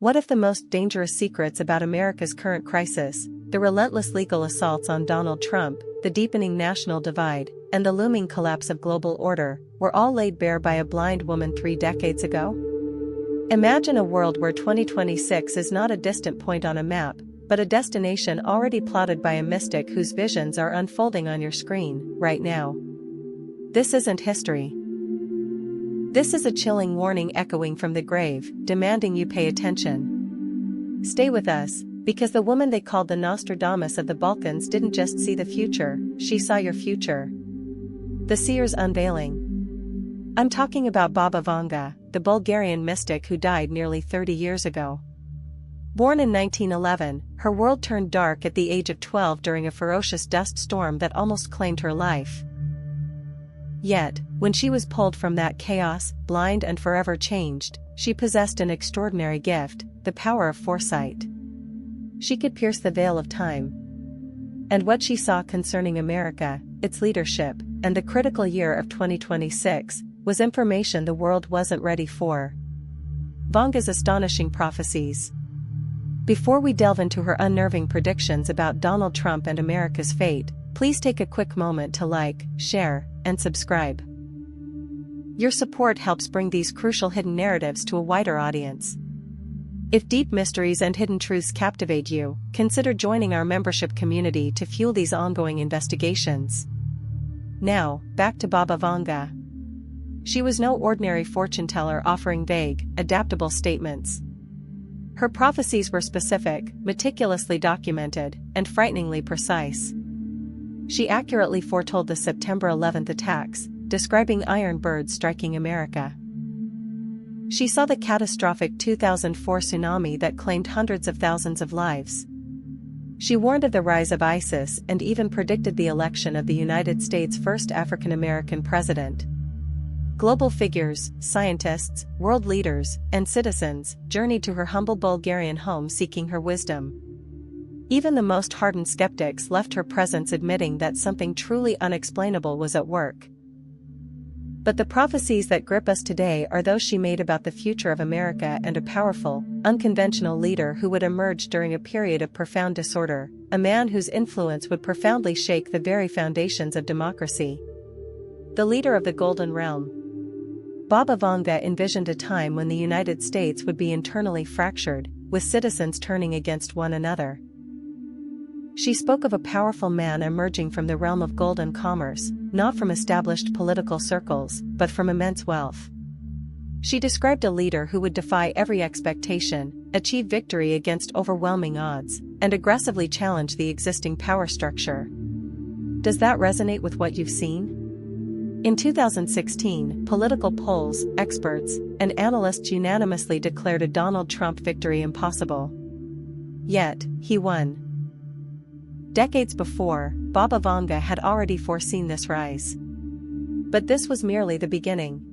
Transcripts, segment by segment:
What if the most dangerous secrets about America's current crisis, the relentless legal assaults on Donald Trump, the deepening national divide, and the looming collapse of global order, were all laid bare by a blind woman 3 decades ago? Imagine a world where 2026 is not a distant point on a map, but a destination already plotted by a mystic whose visions are unfolding on your screen, right now. This isn't history. This is a chilling warning echoing from the grave, demanding you pay attention. Stay with us, because the woman they called the Nostradamus of the Balkans didn't just see the future, she saw your future. The Seer's unveiling. I'm talking about Baba Vanga, the Bulgarian mystic who died nearly 30 years ago. Born in 1911, her world turned dark at the age of 12 during a ferocious dust storm that almost claimed her life. Yet, when she was pulled from that chaos, blind and forever changed, she possessed an extraordinary gift, the power of foresight. She could pierce the veil of time. And what she saw concerning America, its leadership, and the critical year of 2026, was information the world wasn't ready for. Vanga's astonishing prophecies. Before we delve into her unnerving predictions about Donald Trump and America's fate, please take a quick moment to like, share, and subscribe. Your support helps bring these crucial hidden narratives to a wider audience. If deep mysteries and hidden truths captivate you, consider joining our membership community to fuel these ongoing investigations. Now, back to Baba Vanga. She was no ordinary fortune teller offering vague, adaptable statements. Her prophecies were specific, meticulously documented, and frighteningly precise. She accurately foretold the September 11th attacks, describing iron birds striking America. She saw the catastrophic 2004 tsunami that claimed hundreds of thousands of lives. She warned of the rise of ISIS and even predicted the election of the United States' first African-American president. Global figures, scientists, world leaders, and citizens journeyed to her humble Bulgarian home seeking her wisdom. Even the most hardened skeptics left her presence admitting that something truly unexplainable was at work. But the prophecies that grip us today are those she made about the future of America and a powerful, unconventional leader who would emerge during a period of profound disorder, a man whose influence would profoundly shake the very foundations of democracy. The leader of the Golden Realm. Baba Vanga envisioned a time when the United States would be internally fractured, with citizens turning against one another. She spoke of a powerful man emerging from the realm of gold and commerce, not from established political circles, but from immense wealth. She described a leader who would defy every expectation, achieve victory against overwhelming odds, and aggressively challenge the existing power structure. Does that resonate with what you've seen? In 2016, political polls, experts, and analysts unanimously declared a Donald Trump victory impossible. Yet, he won. Decades before, Baba Vanga had already foreseen this rise. But this was merely the beginning.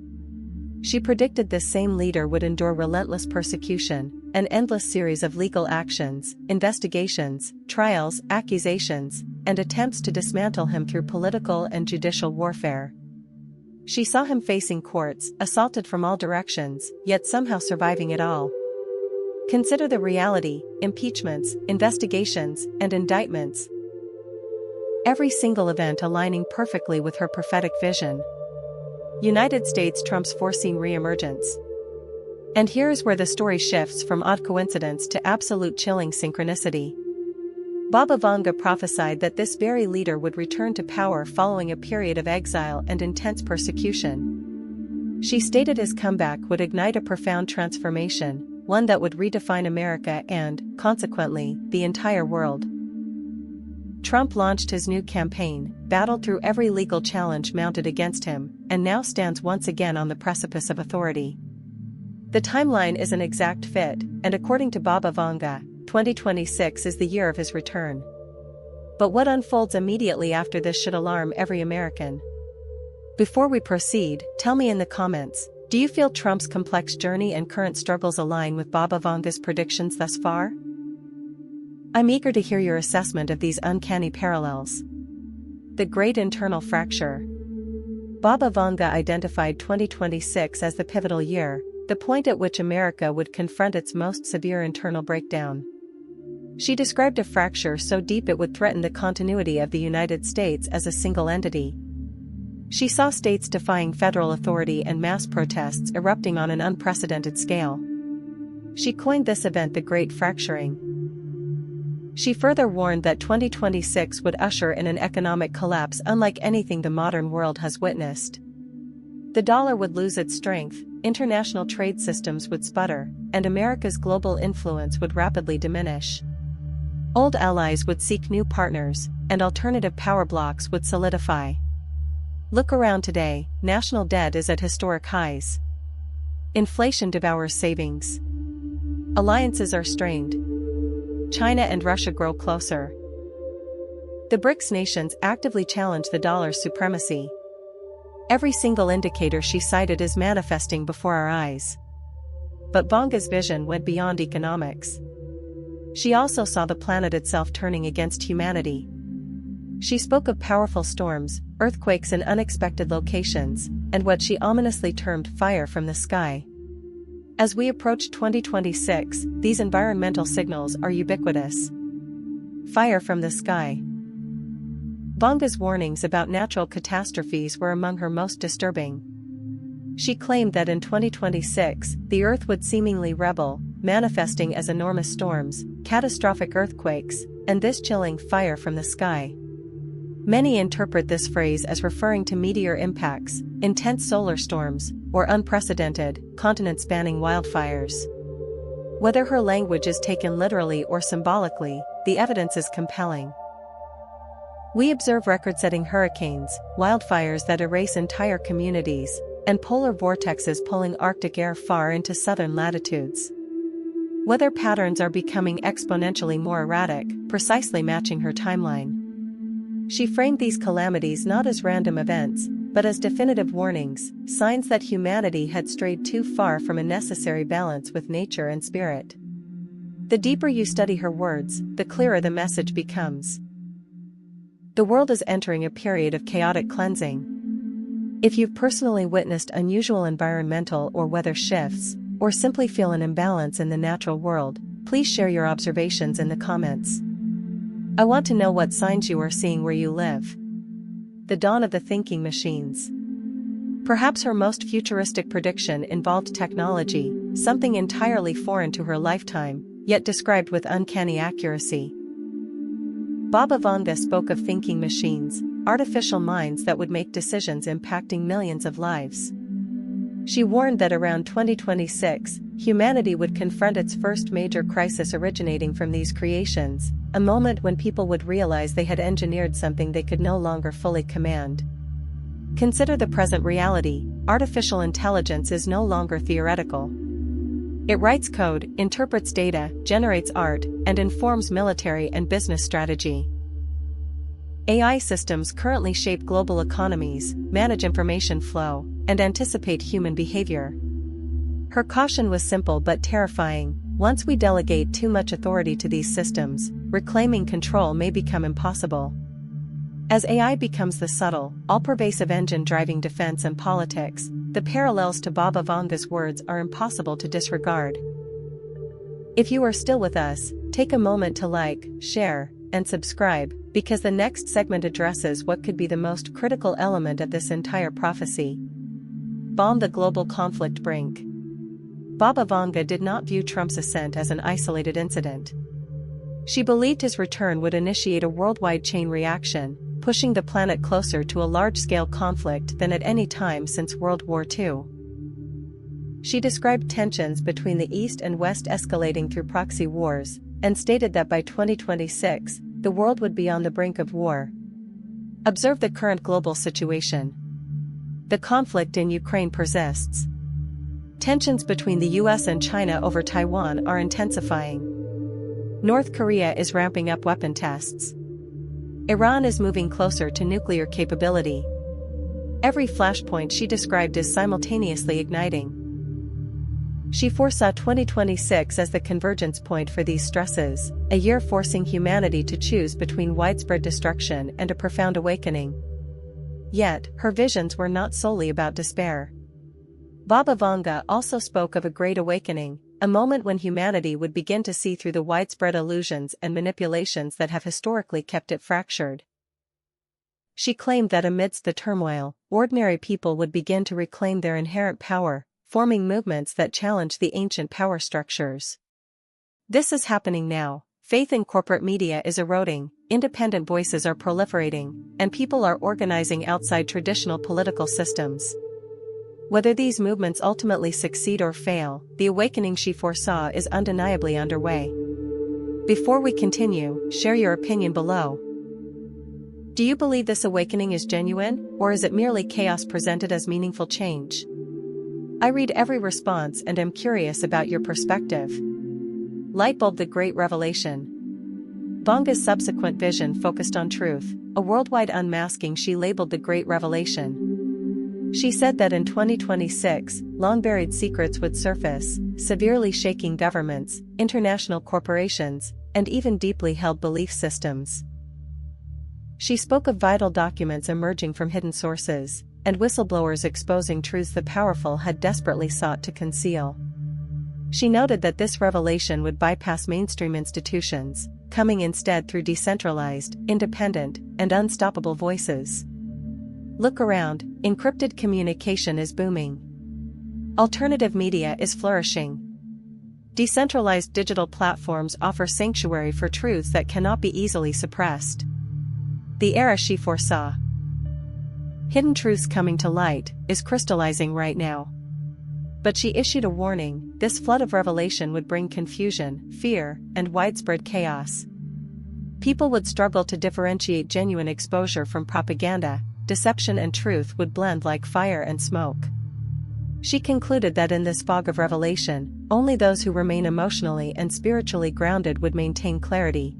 She predicted this same leader would endure relentless persecution, an endless series of legal actions, investigations, trials, accusations, and attempts to dismantle him through political and judicial warfare. She saw him facing courts, assaulted from all directions, yet somehow surviving it all. Consider the reality: impeachments, investigations, and indictments. Every single event aligning perfectly with her prophetic vision. United States Trump's foreseen reemergence. And here is where the story shifts from odd coincidence to absolute chilling synchronicity. Baba Vanga prophesied that this very leader would return to power following a period of exile and intense persecution. She stated his comeback would ignite a profound transformation, one that would redefine America and, consequently, the entire world. Trump launched his new campaign, battled through every legal challenge mounted against him, and now stands once again on the precipice of authority. The timeline is an exact fit, and according to Baba Vanga, 2026 is the year of his return. But what unfolds immediately after this should alarm every American. Before we proceed, tell me in the comments, do you feel Trump's complex journey and current struggles align with Baba Vanga's predictions thus far? I'm eager to hear your assessment of these uncanny parallels. The Great Internal Fracture. Baba Vanga identified 2026 as the pivotal year, the point at which America would confront its most severe internal breakdown. She described a fracture so deep it would threaten the continuity of the United States as a single entity. She saw states defying federal authority and mass protests erupting on an unprecedented scale. She coined this event the Great Fracturing. She further warned that 2026 would usher in an economic collapse unlike anything the modern world has witnessed. The dollar would lose its strength, international trade systems would sputter, and America's global influence would rapidly diminish. Old allies would seek new partners, and alternative power blocks would solidify. Look around today, national debt is at historic highs. Inflation devours savings. Alliances are strained. China and Russia grow closer. The BRICS nations actively challenge the dollar's supremacy. Every single indicator she cited is manifesting before our eyes. But Vanga's vision went beyond economics. She also saw the planet itself turning against humanity. She spoke of powerful storms, earthquakes in unexpected locations, and what she ominously termed fire from the sky. As we approach 2026, these environmental signals are ubiquitous. Fire from the sky. Vanga's warnings about natural catastrophes were among her most disturbing. She claimed that in 2026, the Earth would seemingly rebel, manifesting as enormous storms, catastrophic earthquakes, and this chilling fire from the sky. Many interpret this phrase as referring to meteor impacts, intense solar storms, or unprecedented, continent-spanning wildfires. Whether her language is taken literally or symbolically, the evidence is compelling. We observe record-setting hurricanes, wildfires that erase entire communities, and polar vortexes pulling Arctic air far into southern latitudes. Weather patterns are becoming exponentially more erratic, precisely matching her timeline. She framed these calamities not as random events, but as definitive warnings, signs that humanity had strayed too far from a necessary balance with nature and spirit. The deeper you study her words, the clearer the message becomes. The world is entering a period of chaotic cleansing. If you've personally witnessed unusual environmental or weather shifts, or simply feel an imbalance in the natural world, please share your observations in the comments. I want to know what signs you are seeing where you live. The dawn of the thinking machines. Perhaps her most futuristic prediction involved technology, something entirely foreign to her lifetime, yet described with uncanny accuracy. Baba Vanga spoke of thinking machines, artificial minds that would make decisions impacting millions of lives. She warned that around 2026, humanity would confront its first major crisis originating from these creations, a moment when people would realize they had engineered something they could no longer fully command. Consider the present reality: artificial intelligence is no longer theoretical. It writes code, interprets data, generates art, and informs military and business strategy. AI systems currently shape global economies, manage information flow, and anticipate human behavior. Her caution was simple but terrifying: once we delegate too much authority to these systems, reclaiming control may become impossible. As AI becomes the subtle, all-pervasive engine driving defense and politics, the parallels to Baba Vanga's words are impossible to disregard. If you are still with us, take a moment to like, share, and subscribe, because the next segment addresses what could be the most critical element of this entire prophecy. Bomb the global conflict brink. Baba Vanga did not view Trump's ascent as an isolated incident. She believed his return would initiate a worldwide chain reaction, pushing the planet closer to a large-scale conflict than at any time since World War II. She described tensions between the East and West escalating through proxy wars, and stated that by 2026, the world would be on the brink of war. Observe the current global situation. The conflict in Ukraine persists. Tensions between the US and China over Taiwan are intensifying. North Korea is ramping up weapon tests. Iran is moving closer to nuclear capability. Every flashpoint she described is simultaneously igniting. She foresaw 2026 as the convergence point for these stresses, a year forcing humanity to choose between widespread destruction and a profound awakening. Yet, her visions were not solely about despair. Baba Vanga also spoke of a great awakening, a moment when humanity would begin to see through the widespread illusions and manipulations that have historically kept it fractured. She claimed that amidst the turmoil, ordinary people would begin to reclaim their inherent power, forming movements that challenge the ancient power structures. This is happening now. Faith in corporate media is eroding, independent voices are proliferating, and people are organizing outside traditional political systems. Whether these movements ultimately succeed or fail, the awakening she foresaw is undeniably underway. Before we continue, share your opinion below. Do you believe this awakening is genuine, or is it merely chaos presented as meaningful change? I read every response and am curious about your perspective. Lightbulb: the Great Revelation. Vanga's subsequent vision focused on truth, a worldwide unmasking she labeled the Great Revelation. She said that in 2026, long-buried secrets would surface, severely shaking governments, international corporations, and even deeply held belief systems. She spoke of vital documents emerging from hidden sources, and whistleblowers exposing truths the powerful had desperately sought to conceal. She noted that this revelation would bypass mainstream institutions, coming instead through decentralized, independent, and unstoppable voices. Look around, encrypted communication is booming. Alternative media is flourishing. Decentralized digital platforms offer sanctuary for truths that cannot be easily suppressed. The era she foresaw. Hidden truths coming to light, is crystallizing right now. But she issued a warning: this flood of revelation would bring confusion, fear, and widespread chaos. People would struggle to differentiate genuine exposure from propaganda. Deception and truth would blend like fire and smoke. She concluded that in this fog of revelation, only those who remain emotionally and spiritually grounded would maintain clarity.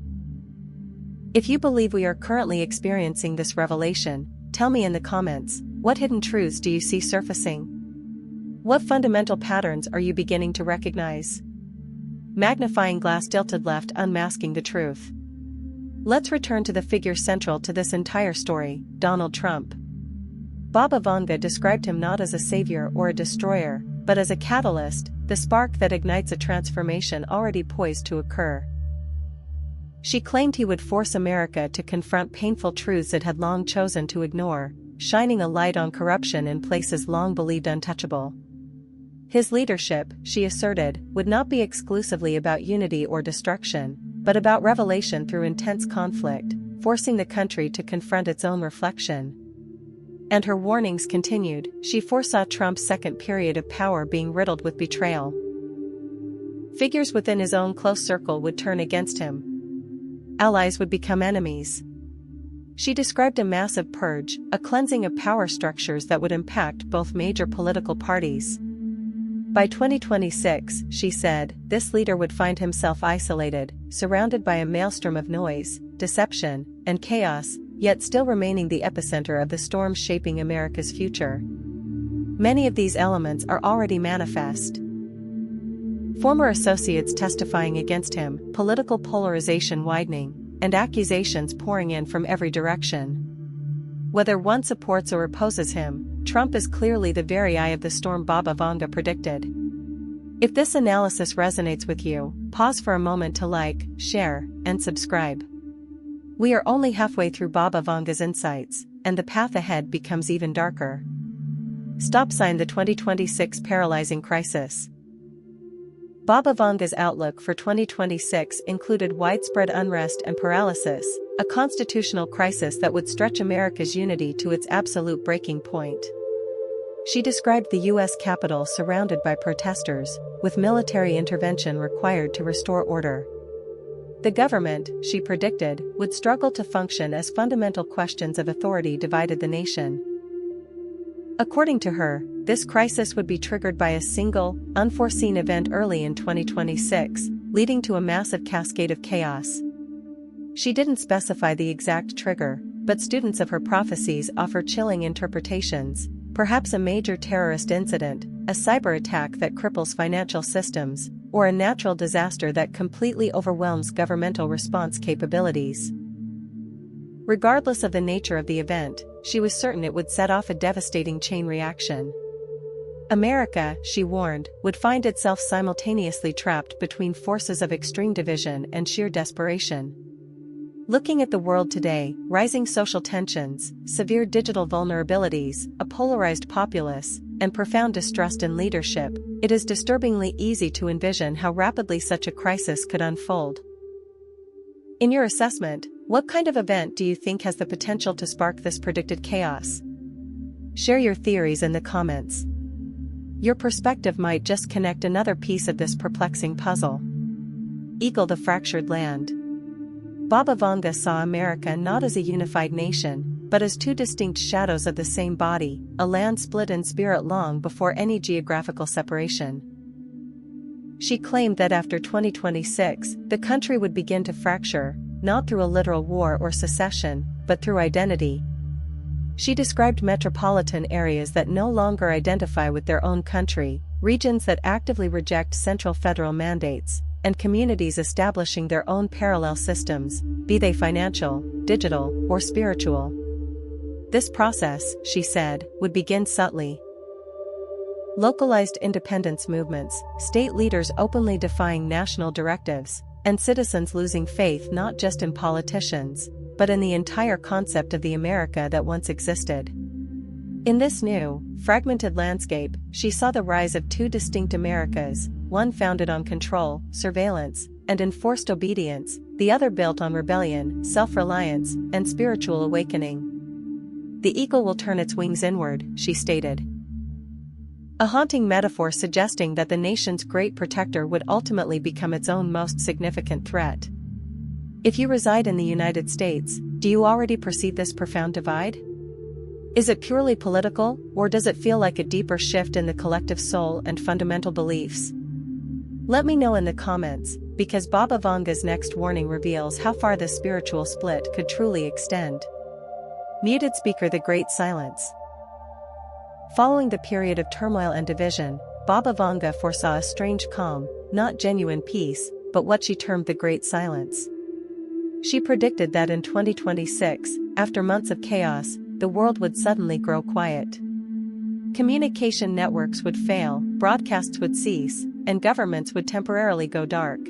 If you believe we are currently experiencing this revelation, tell me in the comments, what hidden truths do you see surfacing? What fundamental patterns are you beginning to recognize? Magnifying glass tilted left, unmasking the truth. Let's return to the figure central to this entire story, Donald Trump. Baba Vanga described him not as a savior or a destroyer, but as a catalyst, the spark that ignites a transformation already poised to occur. She claimed he would force America to confront painful truths it had long chosen to ignore, shining a light on corruption in places long believed untouchable. His leadership, she asserted, would not be exclusively about unity or destruction, but about revelation through intense conflict, forcing the country to confront its own reflection. And her warnings continued. She foresaw Trump's second period of power being riddled with betrayal. Figures within his own close circle would turn against him. Allies would become enemies. She described a massive purge, a cleansing of power structures that would impact both major political parties. By 2026, she said, this leader would find himself isolated, surrounded by a maelstrom of noise, deception, and chaos, yet still remaining the epicenter of the storm shaping America's future. Many of these elements are already manifest. Former associates testifying against him, political polarization widening, and accusations pouring in from every direction. Whether one supports or opposes him, Trump is clearly the very eye of the storm Baba Vanga predicted. If this analysis resonates with you, pause for a moment to like, share, and subscribe. We are only halfway through Baba Vanga's insights, and the path ahead becomes even darker. Stop sign: the 2026 paralyzing crisis. Baba Vanga's outlook for 2026 included widespread unrest and paralysis, a constitutional crisis that would stretch America's unity to its absolute breaking point. She described the U.S. Capitol surrounded by protesters, with military intervention required to restore order. The government, she predicted, would struggle to function as fundamental questions of authority divided the nation. According to her, this crisis would be triggered by a single, unforeseen event early in 2026, leading to a massive cascade of chaos. She didn't specify the exact trigger, but students of her prophecies offer chilling interpretations: perhaps a major terrorist incident, a cyber attack that cripples financial systems, or a natural disaster that completely overwhelms governmental response capabilities. Regardless of the nature of the event, she was certain it would set off a devastating chain reaction. America, she warned, would find itself simultaneously trapped between forces of extreme division and sheer desperation. Looking at the world today, rising social tensions, severe digital vulnerabilities, a polarized populace, and profound distrust in leadership, it is disturbingly easy to envision how rapidly such a crisis could unfold. In your assessment, what kind of event do you think has the potential to spark this predicted chaos? Share your theories in the comments. Your perspective might just connect another piece of this perplexing puzzle. Eagle the fractured land. Baba Vanga saw America not as a unified nation, but as two distinct shadows of the same body, a land split in spirit long before any geographical separation. She claimed that after 2026, the country would begin to fracture, not through a literal war or secession, but through identity. She described metropolitan areas that no longer identify with their own country, regions that actively reject central federal mandates, and communities establishing their own parallel systems, be they financial, digital, or spiritual. This process, she said, would begin subtly. Localized independence movements, state leaders openly defying national directives, and citizens losing faith not just in politicians, but in the entire concept of the America that once existed. In this new, fragmented landscape, she saw the rise of two distinct Americas, one founded on control, surveillance, and enforced obedience, the other built on rebellion, self-reliance, and spiritual awakening. The eagle will turn its wings inward, she stated. A haunting metaphor suggesting that the nation's great protector would ultimately become its own most significant threat. If you reside in the United States, do you already perceive this profound divide? Is it purely political, or does it feel like a deeper shift in the collective soul and fundamental beliefs? Let me know in the comments, because Baba Vanga's next warning reveals how far this spiritual split could truly extend. Muted speaker: The Great Silence. Following the period of turmoil and division, Baba Vanga foresaw a strange calm, not genuine peace, but what she termed the Great Silence. She predicted that in 2026, after months of chaos, the world would suddenly grow quiet. Communication networks would fail, broadcasts would cease, and governments would temporarily go dark.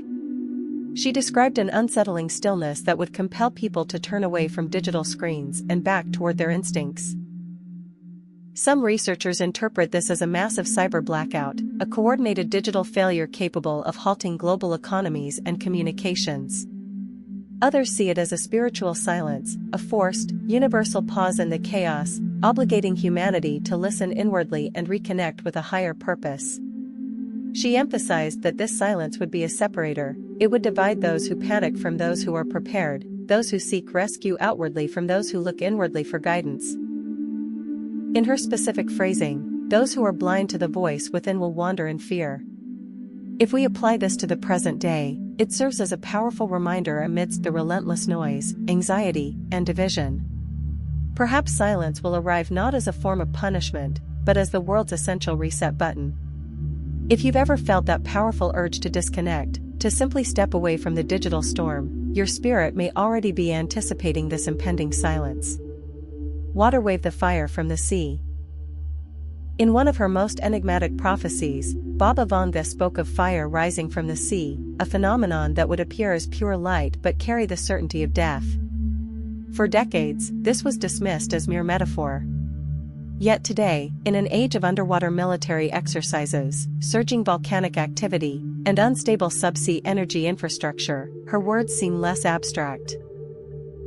She described an unsettling stillness that would compel people to turn away from digital screens and back toward their instincts. Some researchers interpret this as a massive cyber blackout, a coordinated digital failure capable of halting global economies and communications. Others see it as a spiritual silence, a forced, universal pause in the chaos, obligating humanity to listen inwardly and reconnect with a higher purpose. She emphasized that this silence would be a separator. It would divide those who panic from those who are prepared, those who seek rescue outwardly from those who look inwardly for guidance. In her specific phrasing, those who are blind to the voice within will wander in fear. If we apply this to the present day, it serves as a powerful reminder amidst the relentless noise, anxiety, and division. Perhaps silence will arrive not as a form of punishment, but as the world's essential reset button. If you've ever felt that powerful urge to disconnect, to simply step away from the digital storm, your spirit may already be anticipating this impending silence. Water wave the fire from the sea. In one of her most enigmatic prophecies, Baba Vanga spoke of fire rising from the sea, a phenomenon that would appear as pure light but carry the certainty of death. For decades, this was dismissed as mere metaphor. Yet today, in an age of underwater military exercises, surging volcanic activity, and unstable subsea energy infrastructure, her words seem less abstract.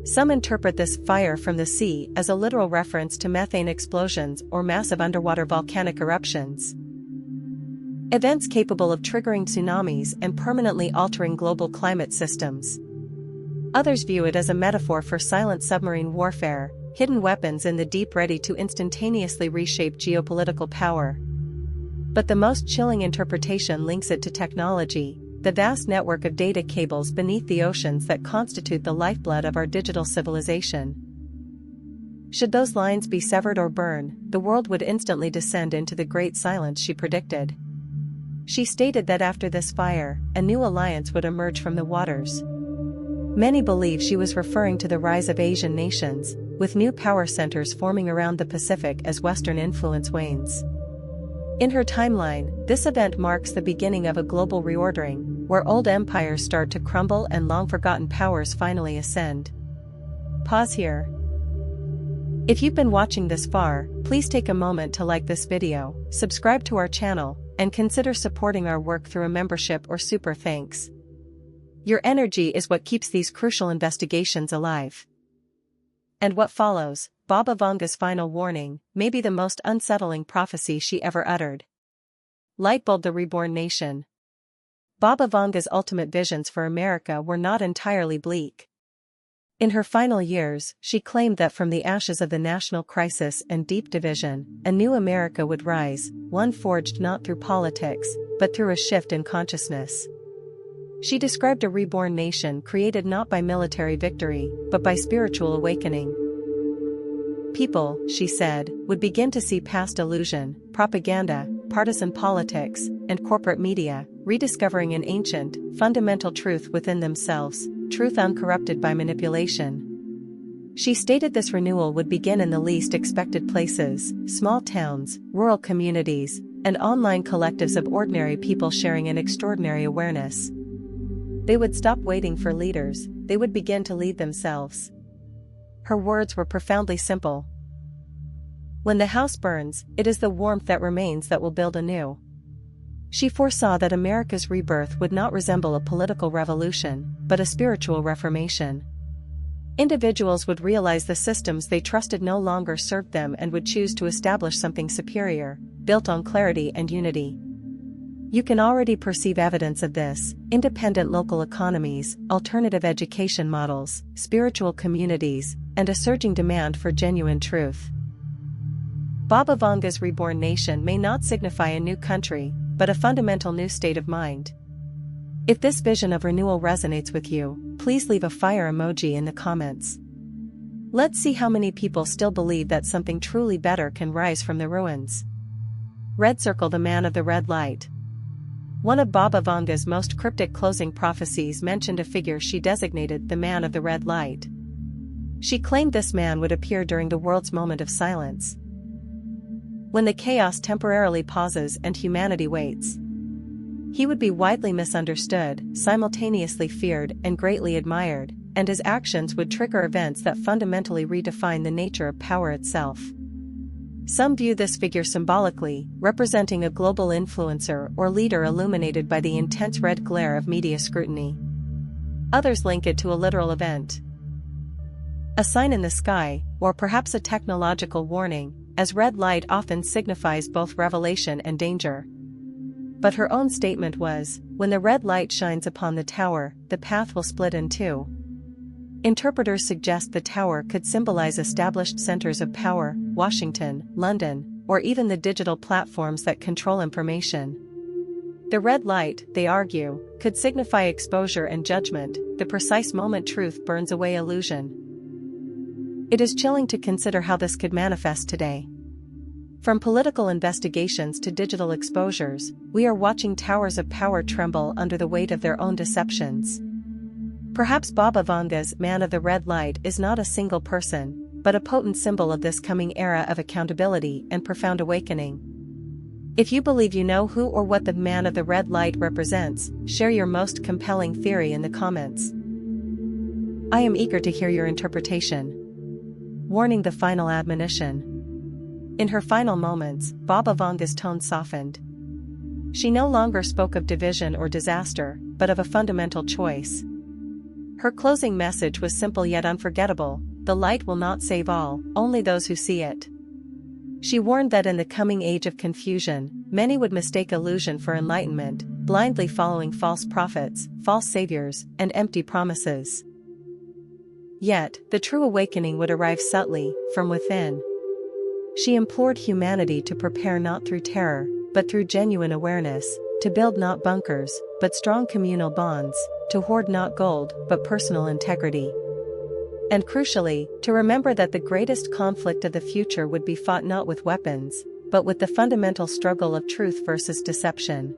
Some interpret this fire from the sea as a literal reference to methane explosions or massive underwater volcanic eruptions. Events capable of triggering tsunamis and permanently altering global climate systems. Others view it as a metaphor for silent submarine warfare, hidden weapons in the deep ready to instantaneously reshape geopolitical power. But the most chilling interpretation links it to technology, the vast network of data cables beneath the oceans that constitute the lifeblood of our digital civilization. Should those lines be severed or burn, the world would instantly descend into the Great Silence she predicted. She stated that after this fire, a new alliance would emerge from the waters. Many believe she was referring to the rise of Asian nations, with new power centers forming around the Pacific as Western influence wanes. In her timeline, this event marks the beginning of a global reordering, where old empires start to crumble and long-forgotten powers finally ascend. Pause here. If you've been watching this far, please take a moment to like this video, subscribe to our channel, and consider supporting our work through a membership or super thanks. Your energy is what keeps these crucial investigations alive. And what follows, Baba Vanga's final warning, may be the most unsettling prophecy she ever uttered. Lightbulb the Reborn Nation. Baba Vanga's ultimate visions for America were not entirely bleak. In her final years, she claimed that from the ashes of the national crisis and deep division, a new America would rise, one forged not through politics, but through a shift in consciousness. She described a reborn nation created not by military victory, but by spiritual awakening. People, she said, would begin to see past illusion, propaganda, partisan politics, and corporate media, rediscovering an ancient, fundamental truth within themselves, truth uncorrupted by manipulation. She stated this renewal would begin in the least expected places, small towns, rural communities, and online collectives of ordinary people sharing an extraordinary awareness. They would stop waiting for leaders, they would begin to lead themselves. Her words were profoundly simple. When the house burns, it is the warmth that remains that will build anew. She foresaw that America's rebirth would not resemble a political revolution, but a spiritual reformation. Individuals would realize the systems they trusted no longer served them and would choose to establish something superior, built on clarity and unity. You can already perceive evidence of this: independent local economies, alternative education models, spiritual communities, and a surging demand for genuine truth. Baba Vanga's reborn nation may not signify a new country, but a fundamental new state of mind. If this vision of renewal resonates with you, please leave a fire emoji in the comments. Let's see how many people still believe that something truly better can rise from the ruins. Red circle the man of the red light. One of Baba Vanga's most cryptic closing prophecies mentioned a figure she designated the man of the red light. She claimed this man would appear during the world's moment of silence, when the chaos temporarily pauses and humanity waits. He would be widely misunderstood, simultaneously feared and greatly admired, and his actions would trigger events that fundamentally redefine the nature of power itself. Some view this figure symbolically, representing a global influencer or leader illuminated by the intense red glare of media scrutiny. Others link it to a literal event, a sign in the sky, or perhaps a technological warning, as red light often signifies both revelation and danger. But her own statement was, when the red light shines upon the tower, the path will split in two. Interpreters suggest the tower could symbolize established centers of power, Washington, London, or even the digital platforms that control information. The red light, they argue, could signify exposure and judgment, the precise moment truth burns away illusion. It is chilling to consider how this could manifest today. From political investigations to digital exposures, we are watching towers of power tremble under the weight of their own deceptions. Perhaps Baba Vanga's man of the red light is not a single person, but a potent symbol of this coming era of accountability and profound awakening. If you believe you know who or what the man of the red light represents, share your most compelling theory in the comments. I am eager to hear your interpretation. Warning: the final admonition. In her final moments, Baba Vanga's tone softened. She no longer spoke of division or disaster, but of a fundamental choice. Her closing message was simple yet unforgettable: the light will not save all, only those who see it. She warned that in the coming age of confusion, many would mistake illusion for enlightenment, blindly following false prophets, false saviors, and empty promises. Yet, the true awakening would arrive subtly, from within. She implored humanity to prepare not through terror, but through genuine awareness, to build not bunkers, but strong communal bonds, to hoard not gold, but personal integrity. And crucially, to remember that the greatest conflict of the future would be fought not with weapons, but with the fundamental struggle of truth versus deception.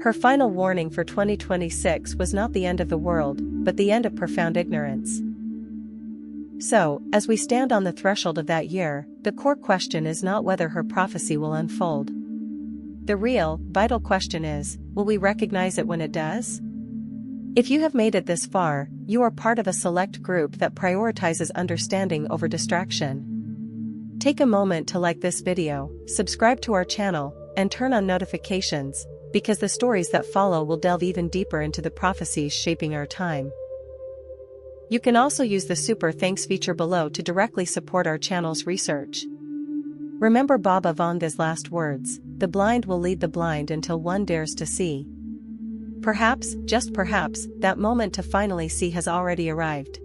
Her final warning for 2026 was not the end of the world, but the end of profound ignorance. So, as we stand on the threshold of that year, the core question is not whether her prophecy will unfold. The real, vital question is, will we recognize it when it does? If you have made it this far, you are part of a select group that prioritizes understanding over distraction. Take a moment to like this video, subscribe to our channel, and turn on notifications, because the stories that follow will delve even deeper into the prophecies shaping our time. You can also use the Super Thanks feature below to directly support our channel's research. Remember Baba Vanga's last words, "The blind will lead the blind until one dares to see." Perhaps, just perhaps, that moment to finally see has already arrived.